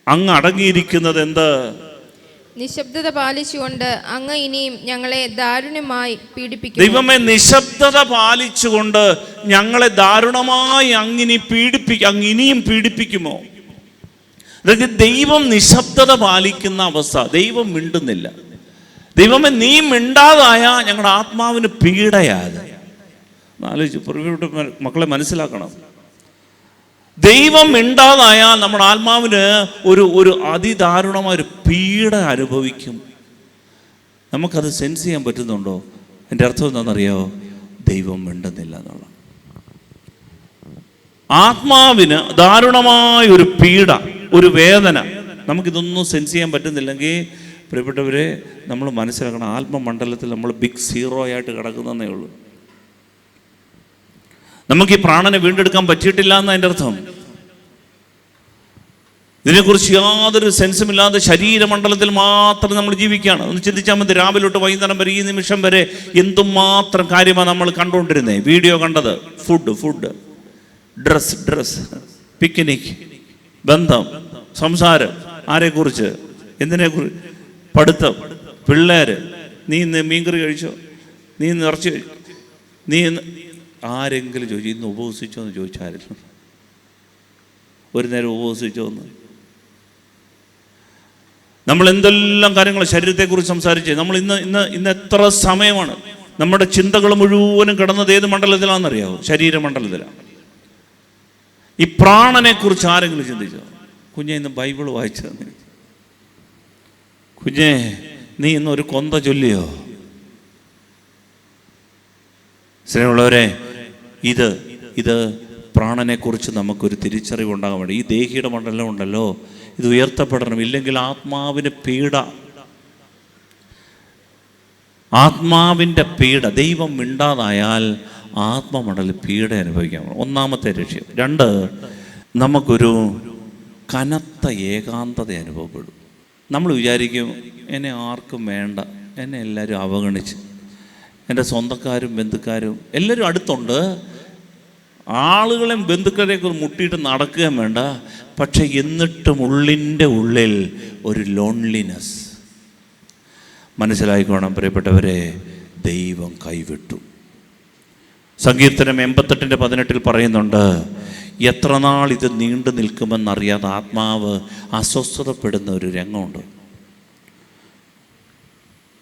അങ്ങ് അടങ്ങിയിരിക്കുന്നത് എന്ത്? നിശബ്ദത പാലിച്ചുകൊണ്ട് അങ്ങ് ഇനിയും ഞങ്ങളെ ദാരുണമായി പീഡിപ്പിക്കും. ദൈവമേ, നിശബ്ദത പാലിച്ചുകൊണ്ട് ഞങ്ങളെ ദാരുണമായി അങ്ങ് ഇനിയും പീഡിപ്പിക്കുമോ? അതായത് ദൈവം നിശബ്ദത പാലിക്കുന്ന അവസ്ഥ. ദൈവം മിണ്ടുന്നില്ല. ദൈവമേ, നീ മിണ്ടാതായ ഞങ്ങളുടെ ആത്മാവിന് പീഡയാതെ. ആലോചിച്ച് മക്കളെ മനസ്സിലാക്കണം. ദൈവം മിണ്ടാതായാൽ നമ്മുടെ ആത്മാവിന് ഒരു അതിദാരുണമായൊരു പീഡ അനുഭവിക്കും. നമുക്കത് സെൻസ് ചെയ്യാൻ പറ്റുന്നുണ്ടോ? എൻ്റെ അർത്ഥം എന്താണെന്നറിയോ? ദൈവം മിണ്ടുന്നില്ല എന്നുള്ള ആത്മാവിന് ദാരുണമായൊരു പീഡ, ഒരു വേദന. നമുക്കിതൊന്നും സെൻസ് ചെയ്യാൻ പറ്റുന്നില്ലെങ്കിൽ പ്രിയപ്പെട്ടവരെ, നമ്മൾ മനസ്സിലാക്കണം, ആത്മമണ്ഡലത്തിൽ നമ്മൾ ബിഗ് സീറോ ആയിട്ട് കിടക്കുന്നതേ ഉള്ളൂ. നമുക്ക് ഈ പ്രാണനെ വീണ്ടെടുക്കാൻ പറ്റിയിട്ടില്ല എന്ന് അതിൻ്റെ അർത്ഥം. ഇതിനെക്കുറിച്ച് യാതൊരു സെൻസുമില്ലാതെ ശരീരമണ്ഡലത്തിൽ മാത്രം നമ്മൾ ജീവിക്കുകയാണ്. ഒന്ന് ചിന്തിച്ചാൽ മതി. രാവിലെ തൊട്ട് വൈകുന്നേരം വരെ, ഈ നിമിഷം വരെ എന്തുമാത്രം കാര്യമാണ് നമ്മൾ കണ്ടുകൊണ്ടിരുന്നത്. വീഡിയോ കണ്ടത്, ഫുഡ്, ഡ്രസ്, പിക്നിക്, ബന്ധം, സംസാരം, ആരെക്കുറിച്ച്, എന്തിനെക്കുറിച്ച്, പഠിത്തം, പിള്ളേർ. നീ ഇന്ന് മീൻകറി കഴിച്ചോ? നീ ഇന്ന് ഇറച്ചി കഴിച്ചോ? നീ ഇന്ന് ആരെങ്കിലും ചോദിച്ചു ഇന്ന് ഉപവസിച്ചോ എന്ന് ചോദിച്ചായിരുന്നു. ഒരു നേരം ഉപവസിച്ചോ എന്ന്. നമ്മൾ എന്തെല്ലാം കാര്യങ്ങൾ ശരീരത്തെക്കുറിച്ച് സംസാരിച്ച് നമ്മൾ ഇന്ന് എത്ര സമയമാണ് നമ്മുടെ ചിന്തകൾ മുഴുവനും കിടന്നത് ഏത് മണ്ഡലത്തിലാണെന്നറിയാമോ? ശരീരമണ്ഡലത്തിലാണ്. ഈ പ്രാണനെ കുറിച്ച് ആരെങ്കിലും ചിന്തിച്ചോ? കുഞ്ഞെ, ഇന്ന് ബൈബിൾ വായിച്ചത്? കുഞ്ഞെ, നീ ഇന്നൊരു കൊന്ത ചൊല്ലിയോ? സ്നേഹമുള്ളവരെ, ഇത് പ്രാണനെക്കുറിച്ച് നമുക്കൊരു തിരിച്ചറിവുണ്ടാകാൻ വേണ്ടി ഈ ദേഹിയുടെ മണ്ഡലം ഉണ്ടല്ലോ, ഇത് ഉയർത്തപ്പെടണം. ഇല്ലെങ്കിൽ ആത്മാവിന് പീഡ, ആത്മാവിൻ്റെ പീഡ. ദൈവം മിണ്ടാതായാൽ ആത്മമണ്ഡലം പീഡ അനുഭവിക്കാം. ഒന്നാമത്തെ ലക്ഷ്യം. 2, നമുക്കൊരു കനത്ത ഏകാന്തത അനുഭവപ്പെടും. നമ്മൾ വിചാരിക്കും, എന്നെ ആർക്കും വേണ്ട, എന്നെ എല്ലാവരും അവഗണിച്ച്, എൻ്റെ സ്വന്തക്കാരും ബന്ധുക്കാരും എല്ലാവരും അടുത്തുണ്ട്, ആളുകളെയും ബന്ധുക്കളെയൊക്കെ മുട്ടിയിട്ട് നടക്കുകയും വേണ്ട. പക്ഷെ എന്നിട്ടും ഉള്ളിൻ്റെ ഉള്ളിൽ ഒരു ലോൺലിനെസ്. മനസ്സിലായിക്കോണം പ്രിയപ്പെട്ടവരെ, ദൈവം കൈവിട്ടു. സങ്കീർത്തനം 88:18 പറയുന്നുണ്ട്, എത്ര നാൾ ഇത് നീണ്ടു നിൽക്കുമെന്നറിയാതെ ആത്മാവ് അസ്വസ്ഥതപ്പെടുന്ന ഒരു രംഗമുണ്ട്.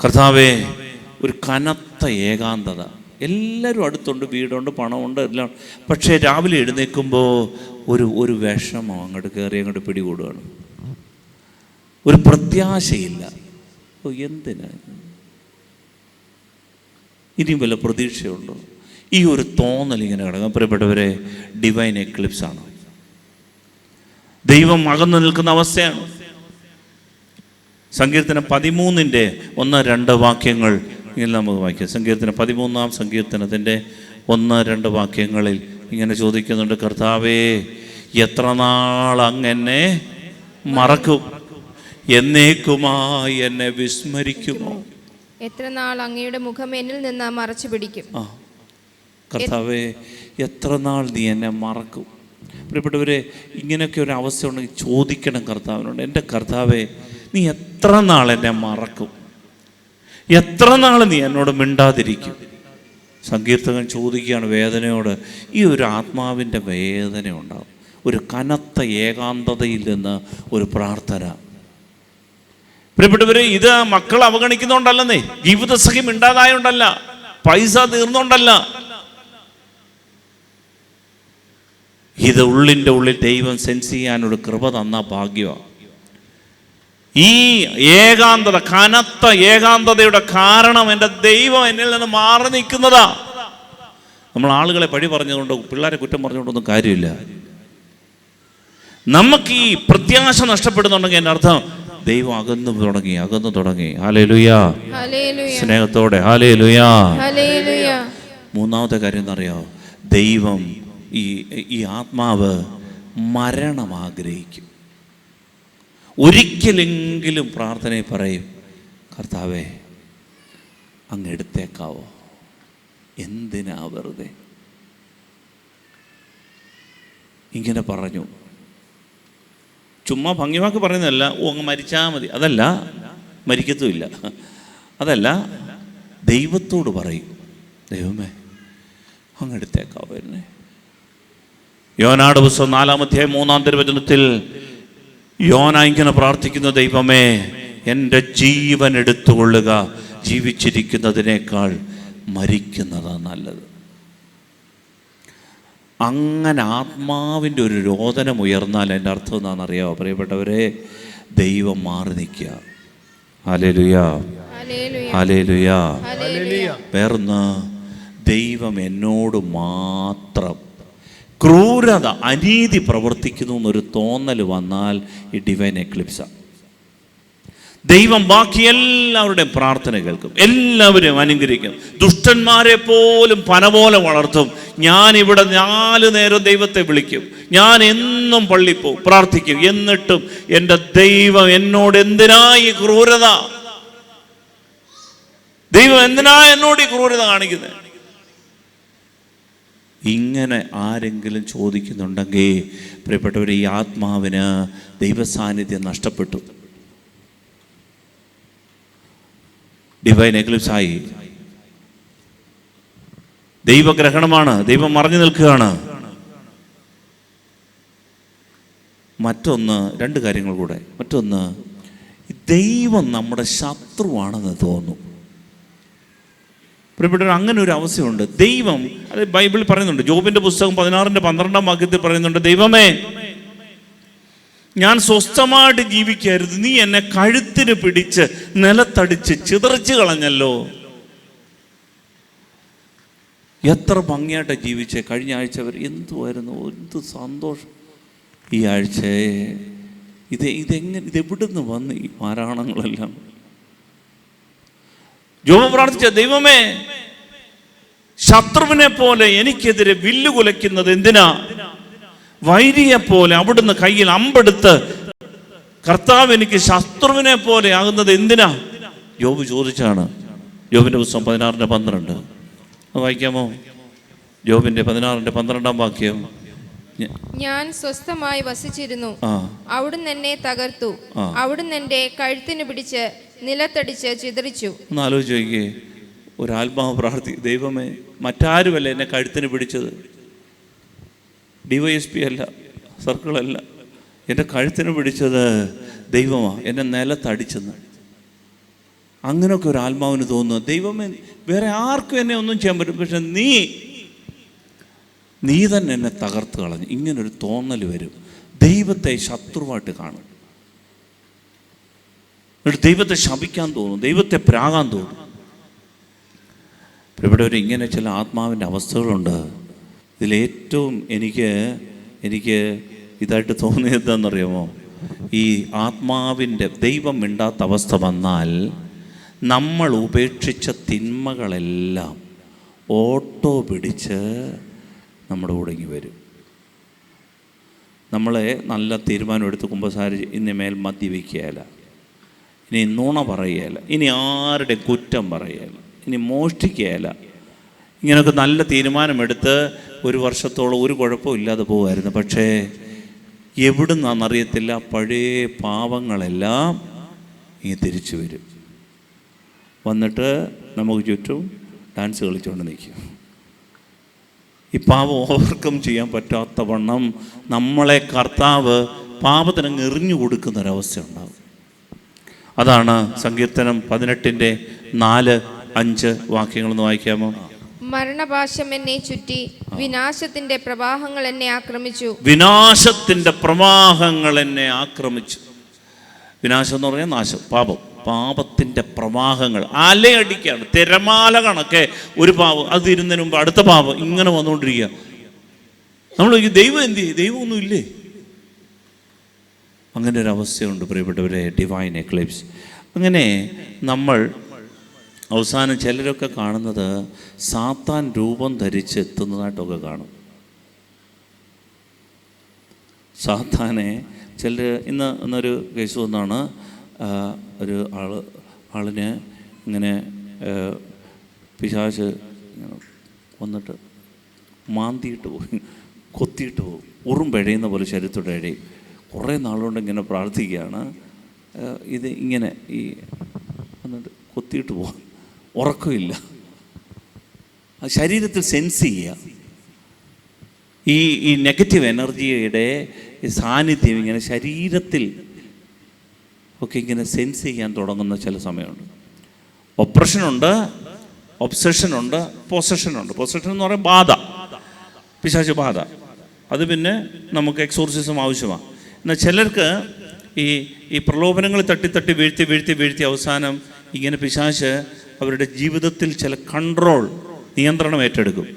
കർത്താവേ, ഒരു കനത്ത ഏകാന്തത. എല്ലാവരും അടുത്തുണ്ട്, വീടുണ്ട്, പണമുണ്ട്, എല്ലാം. പക്ഷേ രാവിലെ എഴുന്നേൽക്കുമ്പോൾ ഒരു വിഷമം അങ്ങോട്ട് അങ്ങോട്ട് പിടികൂടുകയാണ്. ഒരു പ്രത്യാശയില്ല. എന്തിനാ ഇനിയും വല്ല പ്രതീക്ഷയുണ്ടോ? ഈ ഒരു തോന്നൽ ഇങ്ങനെ കിടക്കാം. പ്രിയപ്പെട്ടവരെ, ഡിവൈൻ എക്ലിപ്സ് ആണ്. ദൈവം അകന്നു നിൽക്കുന്ന അവസ്ഥയാണ്. സങ്കീർത്തനം 13:1-2 വാക്യങ്ങൾ ഇങ്ങനെ നമുക്ക് വായിക്കാം. സങ്കീർത്തനം 13-ാം സങ്കീർത്തനത്തിൻ്റെ 1-2 വാക്യങ്ങളിൽ ഇങ്ങനെ ചോദിക്കുന്നുണ്ട്, കർത്താവേ, എത്ര നാൾ അങ്ങെന്നെ മറക്കും? എന്നേക്കുമായി എന്നെ വിസ്മരിക്കുമോ? എത്ര നാൾ അങ്ങയുടെ മുഖം എന്നിൽ നിന്ന് മറച്ചു പിടിക്കും? കർത്താവേ, എത്ര നാൾ നീ എന്നെ മറക്കും? പ്രിയപ്പെട്ടവരെ, ഇങ്ങനെയൊക്കെ ഒരു അവസ്ഥ ഉണ്ടെങ്കിൽ ചോദിക്കണം കർത്താവിനോട്, എൻ്റെ കർത്താവേ, നീ എത്ര നാൾ എന്നെ മറക്കും? എത്ര നാൾ നീ എന്നോട് മിണ്ടാതിരിക്കും? സങ്കീർത്തകൻ ചോദിക്കുകയാണ് വേദനയോട്. ഈ ഒരു ആത്മാവിൻ്റെ വേദന ഉണ്ടാകും, ഒരു കനത്ത ഏകാന്തതയിൽ നിന്ന് ഒരു പ്രാർത്ഥന. പ്രിയപ്പെട്ടവരെ, ഇത് മക്കൾ അവഗണിക്കുന്നതുകൊണ്ടല്ലെന്നേ, ജീവിതസഖി മിണ്ടാതായോണ്ടല്ല, പൈസ തീർന്നുകൊണ്ടല്ല. ഇത് ഉള്ളിൻ്റെ ഉള്ളിൽ ദൈവം സെൻസ് ചെയ്യാനൊരു കൃപ തന്ന ഭാഗ്യമാണ്. ഈ ഏകാന്തത, കനത്ത ഏകാന്തതയുടെ കാരണം എൻ്റെ ദൈവം എന്നിൽ നിന്ന് മാറി നിൽക്കുന്നതാ. നമ്മൾ ആളുകളെ പഴി പറഞ്ഞുകൊണ്ട്, പിള്ളേരെ കുറ്റം പറഞ്ഞുകൊണ്ടൊന്നും കാര്യമില്ല. നമുക്ക് ഈ പ്രത്യാശ നഷ്ടപ്പെടുന്നുണ്ടെങ്കിൽ എൻ്റെ അർത്ഥം ദൈവം അകന്നു തുടങ്ങി. ഹല്ലേലൂയാ, സ്നേഹത്തോടെ ഹല്ലേലൂയാ. മൂന്നാമത്തെ കാര്യം എന്നറിയാമോ? ദൈവം ഈ ആത്മാവ് മരണം ആഗ്രഹിക്കും. ഒരിക്കലെങ്കിലും പ്രാർത്ഥനയിൽ പറയും, കർത്താവേ അങ്ങ് എടുത്തേക്കാവോ, എന്തിനാ വെറുതെ ഇങ്ങനെ പറഞ്ഞു. ചുമ്മാ ഭംഗിവാക്ക് പറയുന്നതല്ല, അങ്ങ് മരിച്ചാൽ മതി, അതല്ല, മരിക്കത്തുമില്ല, അതല്ല. ദൈവത്തോട് പറയും, ദൈവമേ അങ്ങ് എടുത്തേക്കാവോ എന്നെ. യോനായുടെ പുസ്തകം 4-ാം അധ്യായം 3-ാം തിരുവചനത്തിൽ യോന ഇങ്ങനെ പ്രാർത്ഥിക്കുന്നു, ദൈവമേ എൻ്റെ ജീവൻ എടുത്തുകൊള്ളുക, ജീവിച്ചിരിക്കുന്നതിനേക്കാൾ മരിക്കുന്നതാണ് നല്ലത്. അങ്ങനെ ആത്മാവിൻ്റെ ഒരു രോദനം ഉയർന്നാൽ എൻ്റെ അർത്ഥം എന്താണെന്നറിയാമോ പ്രിയപ്പെട്ടവരെ? ദൈവം മാറി നിൽക്കുക. ഹല്ലേലൂയാ, ഹല്ലേലൂയാ. വേറൊന്ന്, ദൈവം എന്നോട് മാത്രം ക്രൂരത, അനീതി പ്രവർത്തിക്കുന്നു എന്നൊരു തോന്നൽ വന്നാൽ ഈ ഡിവൈൻ എക്ലിപ്സാണ്. ദൈവം ബാക്കി എല്ലാവരുടെയും പ്രാർത്ഥന കേൾക്കും, എല്ലാവരെയും അനുഗ്രഹിക്കും, ദുഷ്ടന്മാരെ പോലും പന പോലെ വളർത്തും. ഞാനിവിടെ 4 നേരം ദൈവത്തെ വിളിക്കും, ഞാൻ എന്നും പള്ളിയിൽ പോകും, പ്രാർത്ഥിക്കും. എന്നിട്ടും എൻ്റെ ദൈവം എന്നോട് എന്തിനാ ഈ ക്രൂരത? ദൈവം എന്തിനാ എന്നോട് ഈ ക്രൂരത കാണിക്കുന്നത്? ഇങ്ങനെ ആരെങ്കിലും ചോദിക്കുന്നുണ്ടെങ്കിൽ പ്രിയപ്പെട്ടവർ, ഈ ആത്മാവിന് ദൈവസാന്നിധ്യം നഷ്ടപ്പെട്ടു, ഡിവൈൻ എക്ലിപ്സായി. ദൈവഗ്രഹണമാണ്, ദൈവം മറഞ്ഞു നിൽക്കുകയാണ്. മറ്റൊന്ന്, 2 കാര്യങ്ങൾ കൂടെ. മറ്റൊന്ന്, ദൈവം നമ്മുടെ ശത്രുവാണെന്ന് തോന്നും. പ്രിയപ്പെട്ടവർ, അങ്ങനെ ഒരു അവസ്ഥയുണ്ട്. ദൈവം, അത് ബൈബിളിൽ പറയുന്നുണ്ട്, ജോബിന്റെ പുസ്തകം 16-12 വാക്യത്തിൽ പറയുന്നുണ്ട്, ദൈവമേ ഞാൻ സ്വസ്ഥമായിട്ട് ജീവിക്കരുത്, നീ എന്നെ കഴുത്തിന് പിടിച്ച് നിലത്തടിച്ച് ചിതറിച്ച് കളഞ്ഞല്ലോ. എത്ര ഭംഗിയായിട്ട് ജീവിച്ചേ. കഴിഞ്ഞ ആഴ്ച അവർ എന്തുമായിരുന്നു, എന്ത് സന്തോഷം. ഈ ആഴ്ച ഇതെവിടുന്ന് വന്ന് ഈ മാരാണങ്ങളെല്ലാം? ജോബ് പ്രാർത്ഥിച്ച, ദൈവമേ ശത്രുവിനെ പോലെ എനിക്കെതിരെ വില്ല് കുലയ്ക്കുന്നത് എന്തിനാ? വൈരിയെ പോലെ അവിടുന്ന് കയ്യിൽ അമ്പെടുത്ത് കർത്താവ് എനിക്ക് ശത്രുവിനെ പോലെ ആകുന്നത് എന്തിനാ? ജോബ് ചോദിച്ചാണ്. ജോബിന്റെ പുസ്തകം 16-12 വായിക്കാമോ? ജോബിന്റെ 16-12 വാക്യം. ഞാൻ സ്വസ്ഥമായി വസിച്ചിരുന്നു, അവിടുന്ന് എന്നെ തകർത്തു, അവിടുന്ന് എന്റെ കഴുത്തിന് പിടിച്ച് നിലത്തടിച്ച് ചിതറിച്ചു. ഒന്ന് ആലോചിച്ച് നോക്കിയേ, ഒരാത്മാവ് പ്രാർത്ഥിക്കും, ദൈവമേ മറ്റാരുമല്ല എന്നെ കഴുത്തിന് പിടിച്ചത്, DYSP അല്ല, സർക്കിളല്ല, എൻ്റെ കഴുത്തിന് പിടിച്ചത് ദൈവമാണ്, എന്നെ നിലത്തടിച്ചെന്ന്. അങ്ങനെയൊക്കെ ഒരു ആത്മാവിന് തോന്നുന്നു, ദൈവമേ വേറെ ആർക്കും എന്നെ ഒന്നും ചെയ്യാൻ പറ്റും, പക്ഷെ നീ തന്നെ എന്നെ തകർത്ത് കളഞ്ഞു. ഇങ്ങനൊരു തോന്നൽ വരും. ദൈവത്തെ ശത്രുവായിട്ട് കാണും, എന്നിട്ട് ദൈവത്തെ ശപിക്കാൻ തോന്നും, ദൈവത്തെ പ്രാകാൻ തോന്നും. ഇവിടെ ഒരു ഇങ്ങനെ ചില ആത്മാവിൻ്റെ അവസ്ഥകളുണ്ട്. ഇതിലേറ്റവും എനിക്ക് ഇതായിട്ട് തോന്നിയത് എന്താണെന്നറിയാമോ? ഈ ആത്മാവിൻ്റെ ദൈവം മിണ്ടാത്ത അവസ്ഥ വന്നാൽ നമ്മൾ ഉപേക്ഷിച്ച തിന്മകളെല്ലാം ഓട്ടോ പിടിച്ച് നമ്മുടെ കൂടെ ഇങ്ങ് വരും. നമ്മളെ നല്ല തീരുമാനം എടുത്ത് കുമ്പസാരി ഇനി മേൽ മദ്യപിക്കുകയില്ല, ഇനി നുണ പറയുകയില്ല, ഇനി ആരുടെ കുറ്റം പറയുകയില്ല, ഇനി മോഷ്ടിക്കുകയില്ല. ഇങ്ങനെയൊക്കെ നല്ല തീരുമാനമെടുത്ത് 1 വർഷത്തോളം ഒരു കുഴപ്പമില്ലാതെ പോകുമായിരുന്നു. പക്ഷേ എവിടുന്നാണെന്നറിയത്തില്ല, പഴയ പാവങ്ങളെല്ലാം ഇങ്ങനെ തിരിച്ചു വരും. വന്നിട്ട് നമുക്ക് ചുറ്റും ഡാൻസ് കളിച്ചുകൊണ്ട് നിൽക്കും. ഈ പാപം ഓവർകം ചെയ്യാൻ പറ്റാത്ത വണ്ണം നമ്മളെ കർത്താവ് പാപത്തിനങ്ങ് എറിഞ്ഞു കൊടുക്കുന്നൊരവസ്ഥ ഉണ്ടാകും. അതാണ് സങ്കീർത്തനം 18:4-5 വാക്യങ്ങളൊന്ന് വായിക്കാമോ? മരണപാശം എന്നെ ചുറ്റി, വിനാശത്തിന്റെ പ്രവാഹങ്ങൾ എന്നെ ആക്രമിച്ചു. വിനാശത്തിന്റെ പ്രവാഹങ്ങൾ എന്നെ ആക്രമിച്ചു. വിനാശം എന്ന് പറഞ്ഞാൽ നാശം, പാപം. പാപത്തിന്റെ പ്രവാഹങ്ങൾ അലയടിക്കാണ്, തിരമാല കണക്കെ ഒരു പാപം, അത് ഇരുന്നതിന് മുമ്പ് അടുത്ത പാപം ഇങ്ങനെ വന്നുകൊണ്ടിരിക്കുക. നമ്മൾ ദൈവം എന്ത് ചെയ്യും? ദൈവമൊന്നും ഇല്ലേ? അങ്ങനെ ഒരു അവസ്ഥയുണ്ട് പ്രിയപ്പെട്ടവരെ, ഡിവൈൻ എക്ലിപ്സ്. അങ്ങനെ നമ്മൾ അവസാനം ചിലരൊക്കെ കാണുന്നത് സാത്താൻ രൂപം ധരിച്ച് എത്തുന്നതായിട്ടൊക്കെ കാണും. സാത്താനെ ചിലർ ഇന്നൊരു കേസ് വന്നാണ്, ഒരു ആളിന് ഇങ്ങനെ പിശാച് വന്നിട്ട് മാന്തിയിട്ട് പോകും, കൊത്തിയിട്ട് പോകും, ഉറുമ്പഴയുന്ന പോലെ ശരീരത്തോടെ ഇഴയും. കുറേ നാളുകൊണ്ട് ഇങ്ങനെ പ്രാർത്ഥിക്കുകയാണ്, ഇത് ഇങ്ങനെ ഈ വന്നിട്ട് കൊത്തിയിട്ട് പോകും, ഉറക്കമില്ല, ശരീരത്തിൽ സെൻസ് ചെയ്യുക. ഈ നെഗറ്റീവ് എനർജിയുടെ സാന്നിധ്യം ഇങ്ങനെ ശരീരത്തിൽ ഒക്കെ ഇങ്ങനെ സെൻസ് ചെയ്യാൻ തുടങ്ങുന്ന ചില സമയമുണ്ട്. ഒപ്രഷനുണ്ട്, ഒബ്സഷനുണ്ട്, പൊസഷനുണ്ട്. പൊസഷൻ എന്ന് പറയുന്നത് ബാധ, പിശാച് ബാധ. അത് പിന്നെ നമുക്ക് എക്സോർസിസം ആവശ്യമാണ്. എന്നാൽ ചിലർക്ക് ഈ പ്രലോഭനങ്ങൾ തട്ടി വീഴ്ത്തി അവസാനം ഇങ്ങനെ പിശാച് അവരുടെ ജീവിതത്തിൽ ചില നിയന്ത്രണം ഏറ്റെടുക്കും.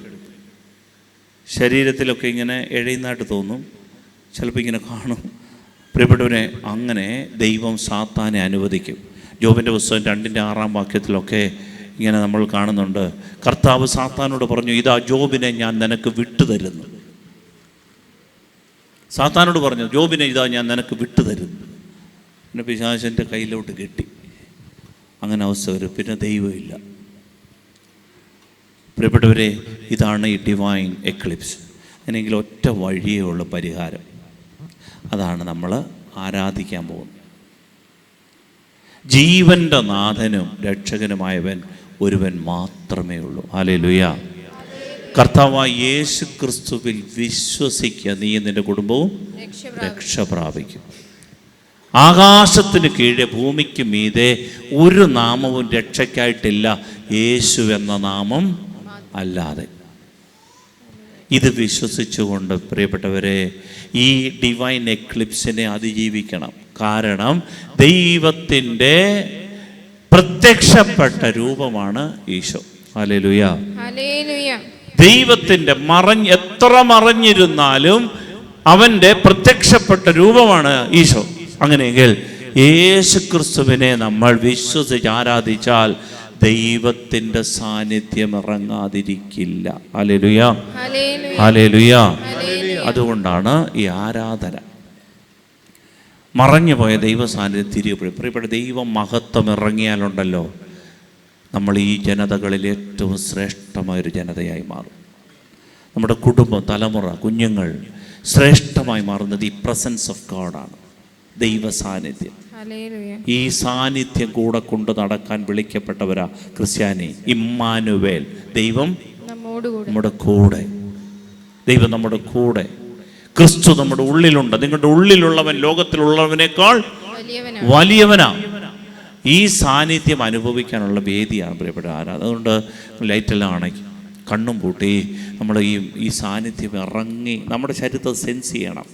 ശരീരത്തിലൊക്കെ ഇങ്ങനെ എഴയുന്നതായിട്ട് തോന്നും, ചിലപ്പോൾ ഇങ്ങനെ കാണും. പ്രിയപ്പെട്ടവരെ, അങ്ങനെ ദൈവം സാത്താനെ അനുവദിക്കും. ജോബിൻ്റെ പുസ്തകം 2:6 വാക്യത്തിലൊക്കെ ഇങ്ങനെ നമ്മൾ കാണുന്നുണ്ട്. കർത്താവ് സാത്താനോട് പറഞ്ഞു, ഇതാ ജോബിനെ ഞാൻ നിനക്ക് വിട്ടുതരുന്നു. സാത്താനോട് പറഞ്ഞു, ജോബിനെ ഇതാ ഞാൻ നിനക്ക് വിട്ടുതരുന്നു. പിന്നെ പിശാചിൻ്റെ കയ്യിലോട്ട് കെട്ടി. അങ്ങനെ അവസ്ഥ വരും, പിന്നെ ദൈവമില്ല. പ്രിയപ്പെട്ടവരെ, ഇതാണ് ഈ ഡിവൈൻ എക്ലിപ്സ്. അങ്ങനെയെങ്കിൽ ഒറ്റ വഴിയേ ഉള്ളൂ പരിഹാരം. അതാണ് നമ്മൾ ആരാധിക്കാൻ പോകുന്നത്. ജീവൻ്റെ നാഥനും രക്ഷകനുമായവൻ ഒരുവൻ മാത്രമേ ഉള്ളൂ. ഹല്ലേലൂയ. കർത്താവായ യേശു ക്രിസ്തുവിൽ വിശ്വസിക്കുക, നീ നിന്റെ കുടുംബവും രക്ഷ പ്രാപിക്കും. ആകാശത്തിന് കീഴെ ഭൂമിക്ക് മീതെ ഒരു നാമവും രക്ഷയ്ക്കായിട്ടില്ല, യേശു എന്ന നാമം അല്ലാതെ. ഇത് വിശ്വസിച്ചുകൊണ്ട് പ്രിയപ്പെട്ടവരെ, ഈ ഡിവൈൻ എക്ലിപ്സിനെ അതിജീവിക്കണം. കാരണം ദൈവത്തിൻ്റെ പ്രത്യക്ഷപ്പെട്ട രൂപമാണ് ഈശോ. ഹല്ലേലൂയ. ദൈവത്തിൻ്റെ എത്ര മറഞ്ഞിരുന്നാലും അവൻ്റെ പ്രത്യക്ഷപ്പെട്ട രൂപമാണ് ഈശോ. അങ്ങനെയെങ്കിൽ യേശു ക്രിസ്തുവിനെ നമ്മൾ വിശ്വസിച്ച് ആരാധിച്ചാൽ ദൈവത്തിൻ്റെ സാന്നിധ്യം ഇറങ്ങാതിരിക്കില്ല. Hallelujah, hallelujah. അതുകൊണ്ടാണ് ഈ ആരാധന. മറഞ്ഞുപോയ ദൈവ സാന്നിധ്യം തിരികെ പ്രിയപ്പെട്ട ദൈവം മഹത്വം ഇറങ്ങിയാലുണ്ടല്ലോ, നമ്മൾ ഈ ജനതകളിൽ ഏറ്റവും ശ്രേഷ്ഠമായൊരു ജനതയായി മാറും. നമ്മുടെ കുടുംബം, തലമുറ, കുഞ്ഞുങ്ങൾ ശ്രേഷ്ഠമായി മാറുന്നത് ഈ പ്രസൻസ് ഓഫ് ഗോഡാണ്, ദൈവ സാന്നിധ്യം. ഈ സാന്നിധ്യം കൂടെ കൊണ്ട് നടക്കാൻ വിളിക്കപ്പെട്ടവരാ ക്രിസ്ത്യാനി. ഇമ്മാനുവേൽ, ദൈവം നമ്മുടെ കൂടെ, ദൈവം നമ്മുടെ കൂടെ, ക്രിസ്തു നമ്മുടെ ഉള്ളിലുണ്ട്. നിങ്ങളുടെ ഉള്ളിലുള്ളവൻ ലോകത്തിലുള്ളവനേക്കാൾ വലിയവനാ. ഈ സാന്നിധ്യം അനുഭവിക്കാനുള്ള വേദിയാണ് പ്രിയപ്പെട്ട ആരാധന. അതുകൊണ്ട് ലൈറ്റെല്ലാം അണയ്ക്കും, കണ്ണും പൂട്ടി നമ്മൾ ഈ സാന്നിധ്യം ഇറങ്ങി നമ്മുടെ ശരീരത്തെ സെൻസ് ചെയ്യണം.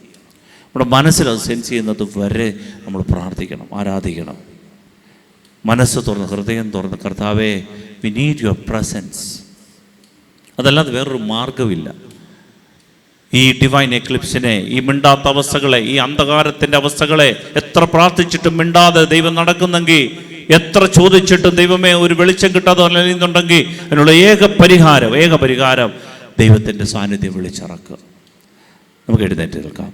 നമ്മുടെ മനസ്സിലത് സെൻസ് ചെയ്യുന്നത് വരെ നമ്മൾ പ്രാർത്ഥിക്കണം, ആരാധിക്കണം. മനസ്സ് തുറന്ന്, ഹൃദയം തുറന്ന്, കർത്താവേ, വി നീഡ് യുവർ പ്രസൻസ്. അതല്ലാതെ വേറൊരു മാർഗമില്ല. ഈ ഡിവൈൻ എക്ലിപ്സിനെ, ഈ മിണ്ടാത്ത അവസ്ഥകളെ, ഈ അന്ധകാരത്തിൻ്റെ അവസ്ഥകളെ എത്ര പ്രാർത്ഥിച്ചിട്ടും മിണ്ടാതെ ദൈവം നടക്കുന്നെങ്കിൽ, എത്ര ചോദിച്ചിട്ടും ദൈവമേ ഒരു വെളിച്ചം കിട്ടാതെ അലയുന്നുണ്ടെങ്കിൽ, അതിനുള്ള ഏക പരിഹാരം ദൈവത്തിൻ്റെ സാന്നിധ്യം വിളിച്ചിറക്കുക. നമുക്ക് എഴുന്നേറ്റ് നിൽക്കാം.